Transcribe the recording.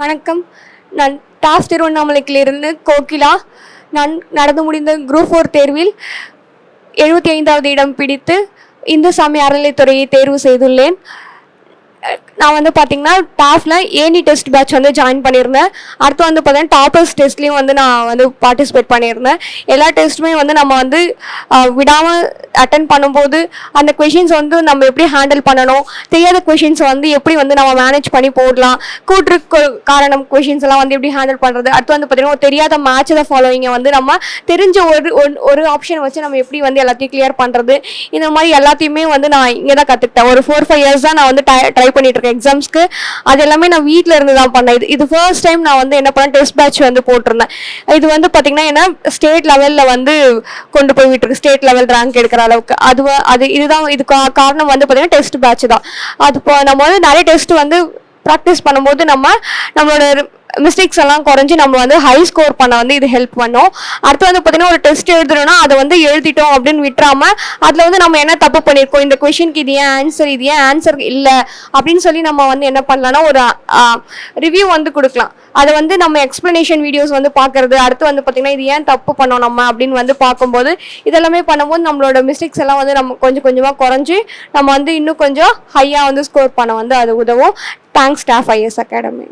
வணக்கம். நான் டாஸ் திருவண்ணாமலைக்கிலிருந்து கோகிலா. நான் நடந்து முடிந்த குரூப் 4 தேர்வில் 75வது இடம் பிடித்து இந்து சமய அறநிலைத்துறையை தேர்வு செய்துள்ளேன். நான் வந்து பார்த்தீங்கன்னா டாஃபில் ஏனி டெஸ்ட் பேட்ச் வந்து ஜாயின் பண்ணியிருந்தேன். அடுத்து வந்து பார்த்தீங்கன்னா டாப்பர்ஸ் டெஸ்ட்லேயும் வந்து நான் வந்து பார்ட்டிசிபேட் பண்ணியிருந்தேன். எல்லா டெஸ்ட்டுமே வந்து நம்ம வந்து விடாமல் அட்டன் பண்ணும்போது அந்த கொஷின்ஸ் வந்து நம்ம எப்படி ஹேண்டில் பண்ணணும், தெரியாத கொஷின்ஸை வந்து எப்படி வந்து நம்ம மேனேஜ் பண்ணி போடலாம், கூற்று காரணம் கொஷின்ஸ் எல்லாம் வந்து எப்படி ஹேண்டில் பண்ணுறது, அடுத்து வந்து பார்த்தீங்கன்னா தெரியாத மேட்ச் த ஃபாலோவிங்கை வந்து நம்ம தெரிஞ்ச ஒரு ஆப்ஷன் வச்சு நம்ம எப்படி வந்து எல்லாத்தையும் கிளியர் பண்ணுறது, இந்த மாதிரி எல்லாத்தையுமே வந்து நான் இங்கே தான் கற்றுக்கிட்டேன். ஒரு 4-5 years தான் நான் வந்து ட்ரை பண்ணிட்டு இருக்கேன் எக்ஸாம்ஸ்க்கு. அது எல்லாமே நான் வீட்டில் இருந்து தான் பண்ணேன். இது ஃபர்ஸ்ட் டைம் நான் வந்து என்ன பண்ணேன், டெஸ்ட் பேட்ச் வந்து போட்டிருந்தேன். இது வந்து பார்த்தீங்கன்னா என்ன ஸ்டேட் லெவலில் வந்து கொண்டு போய் விட்டுருக்கு, ஸ்டேட் லெவல் ரேங்க் எடுக்கிற அளவுக்கு. இதுக்கு காரணம் வந்து பார்த்தீங்கன்னா டெஸ்ட் பேட்ச் தான். அது இப்போ நம்ம வந்து நிறைய டெஸ்ட் வந்து ப்ராக்டிஸ் பண்ணும்போது நம்மளோட மிஸ்டேக்ஸ் எல்லாம் குறைஞ்சி நம்ம வந்து ஹை ஸ்கோர் பண்ண வந்து இது ஹெல்ப் பண்ணோம். அடுத்து வந்து பார்த்தீங்கன்னா ஒரு டெஸ்ட் எழுதுறோம்னா அதை வந்து எழுதிட்டோம் அப்படின்னு விட்டுறாம அதில் வந்து நம்ம என்ன தப்பு பண்ணியிருக்கோம், இந்த கொஷினுக்கு இது ஏன் ஆன்சர் இல்லை அப்படின்னு சொல்லி நம்ம வந்து என்ன பண்ணலாம்னா ஒரு ரிவ்யூ வந்து கொடுக்கலாம். அதை வந்து நம்ம எக்ஸ்பிளனேஷன் வீடியோஸ் வந்து பார்க்கறது, அடுத்து வந்து பார்த்தீங்கன்னா இது ஏன் தப்பு பண்ணோம் நம்ம அப்படின்னு வந்து பார்க்கும்போது இதெல்லாமே பண்ணும்போது நம்மளோட மிஸ்டேக்ஸ் எல்லாம் வந்து நம்ம கொஞ்சம் கொஞ்சமாக குறைஞ்சி நம்ம வந்து இன்னும் கொஞ்சம் ஹையாக வந்து ஸ்கோர் பண்ண வந்து அது உதவும். Thanks staff IAS academy.